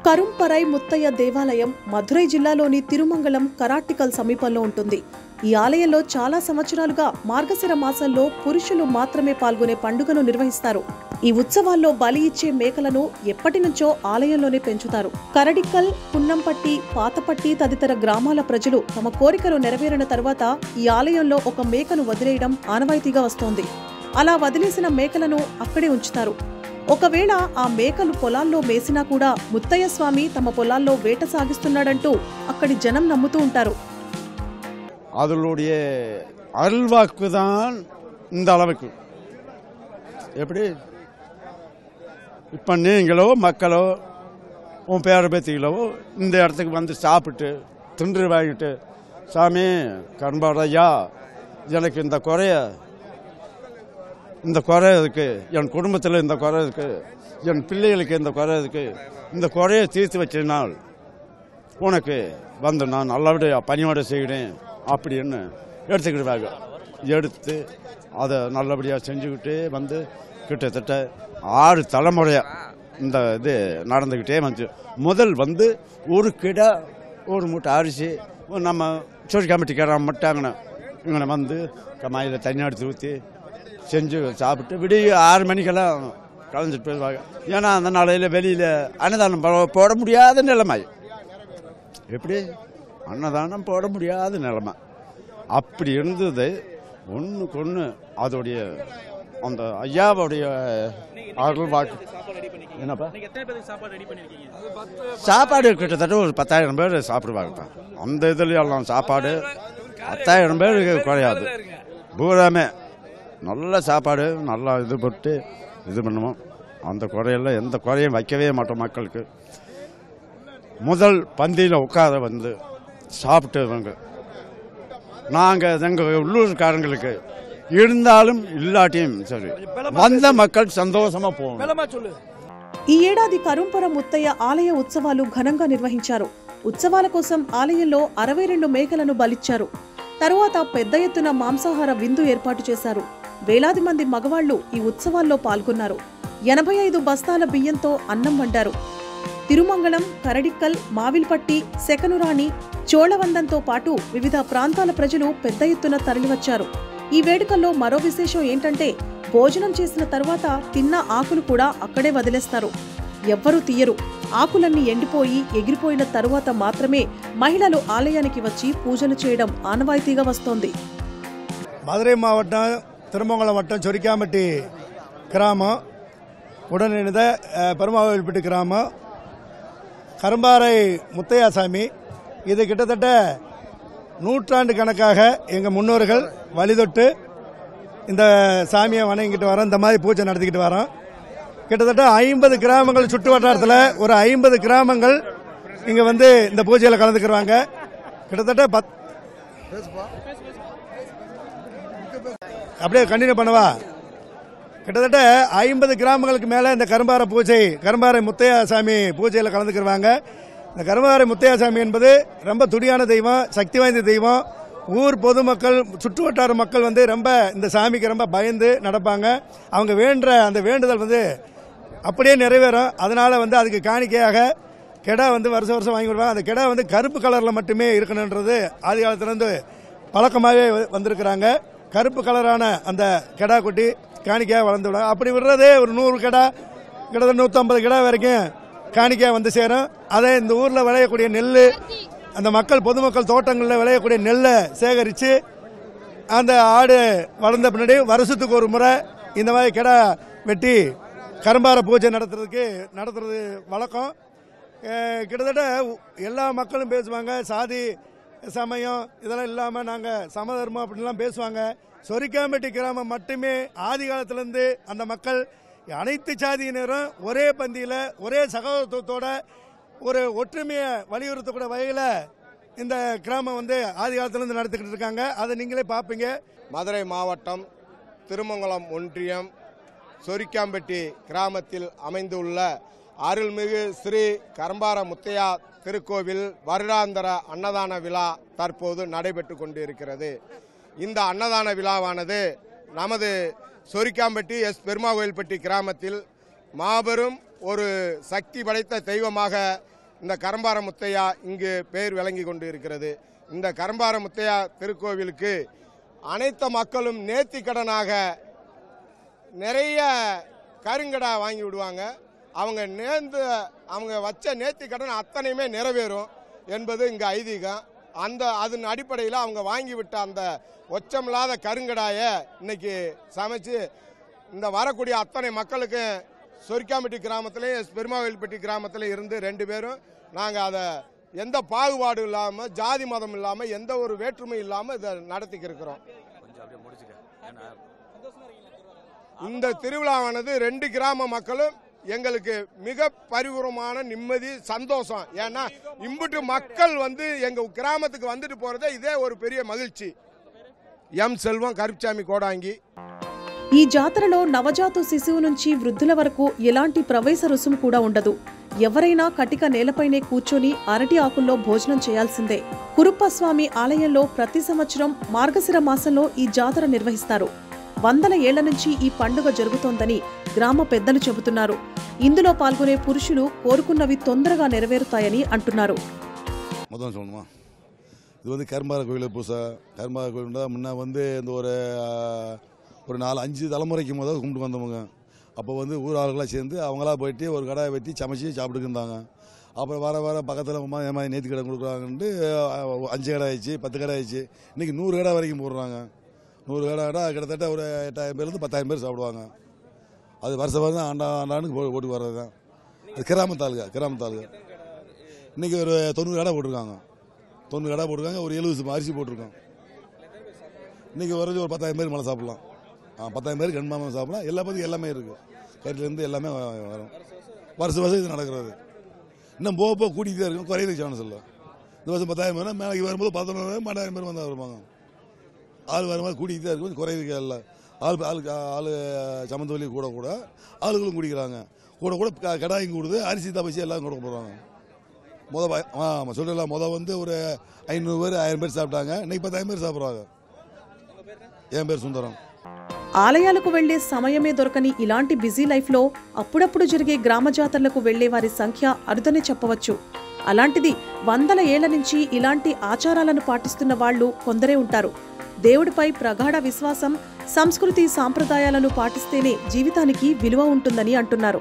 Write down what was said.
కరుంపరై ముత్తయ్య దేవాలయం మధురై జిల్లాలోని తిరుమంగళం కరాటికల్ సమీపంలో ఉంటుంది. ఈ ఆలయంలో చాలా సంవత్సరాలుగా మార్గశిర మాసంలో పురుషులు మాత్రమే పాల్గొనే పండుగను నిర్వహిస్తారు. ఈ ఉత్సవాల్లో బలి ఇచ్చే మేకలను ఎప్పటి నుంచో ఆలయంలోనే పెంచుతారు. కరడికల్, పున్నంపట్టి, పాతపట్టి తదితర గ్రామాల ప్రజలు తమ కోరికలు నెరవేరిన తర్వాత ఈ ఆలయంలో ఒక మేకను వదిలేయడం ఆనవాయితీగా వస్తోంది. అలా వదిలేసిన మేకలను అక్కడే ఉంచుతారు. ఒకవేళ ఆ మేకలు పొలాల్లో మేసినా కూడా ముత్తయ్య స్వామి తమ పొలాల్లో వేట సాగిస్తున్నాడంటూ అక్కడి జనం నమ్ముతూ ఉంటారు. அதனுடைய அருள்வாக்கு தான் இந்த அளவுக்கு. எப்படி இப்போ நீங்களோ மக்களோ உன் பேர பேத்திகளோ இந்த இடத்துக்கு வந்து சாப்பிட்டு தின்று வாங்கிட்டு, சாமி கண்பாடையா எனக்கு இந்த குறை இருக்கு, என் குடும்பத்தில் இந்த குறை இருக்கு, என் பிள்ளைகளுக்கு இந்த குறை இருக்கு, இந்த குறையை தீர்த்து வச்சினால் உனக்கு வந்து நான் நல்லபடியாக பணியோடு செய்கிறேன் அப்படின்னு எடுத்துக்கிடுவாங்க. எடுத்து அதை நல்லபடியாக செஞ்சுக்கிட்டே வந்து கிட்டத்தட்ட 6 தலைமுறையாக இந்த இது நடந்துக்கிட்டே வந்து முதல் வந்து ஒரு கிடா ஒரு மூட்டை அரிசி நம்ம சொல் கமிட்டி கிடாம மட்டாங்கண்ணா இவங்களை வந்து கமாயில் தண்ணி எடுத்து ஊற்றி செஞ்சு சாப்பிட்டு விடிய 6 மணிக்கெல்லாம் கலந்துட்டு போயிடுவாங்க. ஏன்னா அந்த நாளையில் வெளியில் அன்னதானம் போட முடியாத நிலைமை. எப்படி அன்னதானம் போட முடியாத நிலைமை அப்படி இருந்தது. ஒன்றுக்கு ஒன்று அதோடைய அந்த ஐயாவுடைய அருள் வாக்கு. என்னப்பா சாப்பாடு கிட்டத்தட்ட ஒரு 10,000 பேர் சாப்பிடுவாங்க. அந்த இதுலாம் சாப்பாடு 10,000 பேருக்கு குறையாது. பூராமே நல்ல சாப்பாடு நல்லா இது போட்டு இது பண்ணுவோம். அந்த குறையெல்லாம் எந்த குறையும் வைக்கவே மாட்டோம். மக்களுக்கு முதல் பந்தியில் உட்கார வந்து சாப்பிட்டுவாங்க. நாங்கள் எங்கள் உள்ளூர்காரங்களுக்கு இருந்தாலும் இல்லாட்டியும் சரி வந்த மக்கள் సంతోషமா పోవాలి. ఈ ఏడాది కరుంపర ముత్తయ్య ఆలయ ఉత్సవాలు ఘనంగా నిర్వహించారు. ఉత్సవాల కోసం ఆలయంలో 62 మేకలను బలిచ్చారు. తరువాత పెద్ద ఎత్తున మాంసాహార విందు ఏర్పాటు చేశారు. వేలాది మంది మగవాళ్లు ఈ ఉత్సవాల్లో పాల్గొన్నారు. 85 బస్తాల బియ్యంతో అన్నం వండారు. తిరుమంగళం, కరడిక్కల్, మావిల్పట్టి, సెకనురాణి, చోళవందంతో పాటు వివిధ ప్రాంతాల ప్రజలు పెద్ద ఎత్తున తరలివచ్చారు. ఈ వేడుకల్లో మరో విశేషం ఏంటంటే భోజనం చేసిన తర్వాత తిన్న ఆకులు కూడా అక్కడే వదిలేస్తారు. ఎవ్వరూ తీయరు. ఆకులన్నీ ఎండిపోయి ఎగిరిపోయిన తరువాత మాత్రమే మహిళలు ఆలయానికి వచ్చి పూజలు చేయడం ఆనవాయితీగా వస్తోంది. மதுரை மாவட்டம் திருமங்கலம் வட்டம் சொரிக்காம்பட்டி கிராமம் உடன் இணைந்த பெருமாவில்பட்டி கிராமம் கரும்பாறை முத்தையாசாமி. இது கிட்டத்தட்ட நூற்றாண்டு கணக்காக எங்கள் முன்னோர்கள் வழிதொட்டு இந்த சாமியை வணங்கிட்டு வரோம். இந்த மாதிரி பூஜை நடத்திக்கிட்டு வரோம். கிட்டத்தட்ட 50 கிராமங்கள் சுற்று வட்டாரத்தில் ஒரு 50 கிராமங்கள் இங்கே வந்து இந்த பூஜையில் கலந்துக்கிறாங்க. கிட்டத்தட்ட அப்படியே கண்டினியூ பண்ணவா. கிட்டத்தட்ட 50 கிராமங்களுக்கு மேலே இந்த கரும்பாறை முத்தையாசாமி பூஜையில் கலந்துக்கிறாங்க. இந்த கரும்பாறை முத்தையாசாமி என்பது ரொம்ப துடியான தெய்வம், சக்தி வாய்ந்த தெய்வம். ஊர் பொதுமக்கள் சுற்று வட்டார மக்கள் வந்து ரொம்ப இந்த சாமிக்கு ரொம்ப பயந்து நடப்பாங்க. அவங்க வேண்டுற அந்த வேண்டுதல் வந்து அப்படியே நிறைவேறும். அதனால வந்து அதுக்கு காணிக்கையாக கெடா வந்து வருஷம் வாங்கி கொடுப்பாங்க. அந்த கெடா வந்து கருப்பு கலரில் மட்டுமே இருக்கணுன்றது ஆதி காலத்திலேருந்து பழக்கமாகவே வந்திருக்கிறாங்க. கருப்பு கலரான அந்த கெடா குட்டி காணிக்கையாக வளர்ந்து விடும். அப்படி விடுறதே ஒரு 100 கெடா, கிட்டத்தட்ட 150 கெடா வரைக்கும் காணிக்கையாக வந்து சேரும். அதை இந்த ஊரில் விளையக்கூடிய நெல், அந்த பொதுமக்கள் தோட்டங்களில் விளையக்கூடிய நெல்லை சேகரித்து அந்த ஆடு வளர்ந்த பின்னாடி வருஷத்துக்கு ஒரு முறை இந்த மாதிரி கெடா வெட்டி கரும்பாறை பூஜை நடத்துறது வழக்கம். கிட்டத்தட்ட எல்லா மக்களும் பேசுவாங்க. சாதி சமயம் இதெல்லாம் இல்லாமல் நாங்கள் சமதர்மம் அப்படின்லாம் பேசுவாங்க. சொரிக்காம்பட்டி கிராமம் மட்டுமே ஆதி காலத்திலேருந்து அந்த மக்கள் அனைத்து சாதியினரும் ஒரே பந்தியில் ஒரே சகோதரத்தோட ஒரு ஒற்றுமையை வலியுறுத்தக்கூடிய வகையில் இந்த கிராமம் வந்து ஆதி காலத்திலேருந்து நடத்திக்கிட்டு இருக்காங்க. அதை நீங்களே பார்ப்பீங்க. மதுரை மாவட்டம் திருமங்கலம் ஒன்றியம் சொரிக்காம்பட்டி கிராமத்தில் அமைந்துள்ள அருள்மிகு ஸ்ரீ கரும்பாறை முத்தையா திருக்கோவில் வருடாந்திர அன்னதான விழா தற்போது நடைபெற்று கொண்டிருக்கிறது. இந்த அன்னதான விழாவானது நமது சொரிக்காம்பட்டி பெருமாகோயில்பட்டி கிராமத்தில் மாபெரும் ஒரு சக்தி படைத்த தெய்வமாக இந்த கரம்பார முத்தையா இங்கு பெயர் விளங்கி கொண்டு இருக்கிறது. இந்த கரம்பார முத்தையா திருக்கோவிலுக்கு அனைத்து மக்களும் நேர்த்திக்கடனாக நிறைய கருங்கடா வாங்கி விடுவாங்க. அவங்க வச்ச நேர்த்திக்கடன் அத்தனையுமே நிறைவேறும் என்பது இங்கே ஐதீகம். அதன் அடிப்படையில் அவங்க வாங்கிவிட்ட அந்த ஒச்சமில்லாத கருங்கடாயை இன்னைக்கு சமைச்சு இந்த வரக்கூடிய அத்தனை மக்களுக்கு சொரிக்காம்பட்டி கிராமத்திலையும் பெருமாவேல்பட்டி கிராமத்திலையும் இருந்து 2 பேரும் நாங்கள் அதை எந்த பாகுபாடு இல்லாமல் ஜாதி மதம் இல்லாமல் எந்த ஒரு வேற்றுமை இல்லாமல் இதை நடத்திக்க இருக்கிறோம். இந்த திருவிழாவானது 2 கிராம மக்களும் எங்களுக்கு மிக பரிபூர்வமான நிம்மதி சந்தோஷம். ஏன்னா இம்புட்டு மக்கள் எங்க கிராமத்துக்கு வந்துட்டு போறதே இதே ஒரு பெரிய மகிழ்ச்சி. ఎం సెల్వం కరిప్చామి కోడాంగి. ఈ జాతరలో నవజాత శిశువు నుంచి వృద్ధుల వరకు ఎలాంటి ప్రవేశ రుసుము కూడా ఉండదు. ఎవరైనా కటిక నేలపైనే కూర్చొని అరటి ఆకుల్లో భోజనం చేయాల్సిందే. కురుప్పస్వామి ఆలయంలో ప్రతి సంవత్సరం మార్గశిర మాసంలో ఈ జాతర నిర్వహిస్తారు. 100 ఏళ్ల నుంచి ఈ పండుగ జరుగుతోందని గ్రామ పెద్దలు చెబుతున్నారు. ఇందులో పాల్గొనే పురుషులు కోరుకున్నవి తొందరగా నెరవేరుతాయని అంటున్నారు. இது கரும்பார கோயில் பூசை. கரும்பார கோயில்னா முன்ன இந்த ஒரு 4-5 தலைமுறைக்கு முதல் கும்பிட்டு வந்தவங்க. அப்போ ஊர் ஆளுகளாக சேர்ந்து அவங்களா போயிட்டு ஒரு கடாயை வெட்டி சமைச்சு சாப்பிட்டுக்கு இருந்தாங்க. அப்புறம் வர பக்கத்தில் மாதிரி நேற்று கடை கொடுக்குறாங்கன்ட்டு 5 கடை ஆயிடுச்சு, 10 கடை ஆயிடுச்சு. இன்றைக்கி 100 கடை வரைக்கும் போடுறாங்க. 100 கடை கிட்டத்தட்ட ஒரு 8000 பேர்லேருந்து 10000 பேர் சாப்பிடுவாங்க. அது வருஷம் ஆண்டாண்டுக்கு போட்டு வர்றது தான். அது கிராமத்தாளுங்க. இன்றைக்கி ஒரு 90 கடை போட்டிருக்காங்க. 90 கடை போட்டிருக்காங்க. ஒரு 70 அரிசி போட்டிருக்கோம். இன்றைக்கி ஒரு 10000 பேர் மேலே சாப்பிட்லாம். 10000 பேருக்கு கண்மாமம் சாப்பிடலாம். எல்லா பற்றியும் எல்லாமே இருக்குது. கறிலேருந்து எல்லாமே வரும். வருஷம் இது நடக்கிறது. இன்னும் போக கூட்டிகிட்டு தான் இருக்கும். குறையிறதுக்கு சான்ஸ் இல்லை. இந்த வருஷம் 10000 பேர், மேலைக்கு வரும்போது 11,000 பேர் வந்தால் வருவாங்க. ஆள் வரும்போது கூட்டிகிட்டு தான் இருக்கும். குறையிறதுக்கு இல்லை. ஆள் சமந்தவலி கூட ஆளுகளும் குடிக்கிறாங்க. கூட கடாயும் கூடுது. அரிசி தப்பச்சு எல்லாம் கொடுக்க போகிறாங்க. சொல்லலாம் ஒரு 500 பேர் 1000 பேர் சாப்பிட்டாங்க. இன்னைக்கு 10000 பேர் சாப்பிட்றாங்க. என் பேர் சுந்தரம். ఆలయాలకు వెళ్లే సమయమే దొరకని ఇలాంటి బిజీ లైఫ్లో అప్పుడప్పుడు జరిగే గ్రామ జాతరలకు వెళ్లే వారి సంఖ్య అరుదనే చెప్పవచ్చు. అలాంటిది 100 ఏళ్ల నుంచి ఇలాంటి ఆచారాలను పాటిస్తున్న వాళ్లు కొందరే ఉంటారు. దేవుడిపై ప్రగాఢ విశ్వాసం, సంస్కృతి సాంప్రదాయాలను పాటిస్తేనే జీవితానికి విలువ ఉంటుందని అంటున్నారు.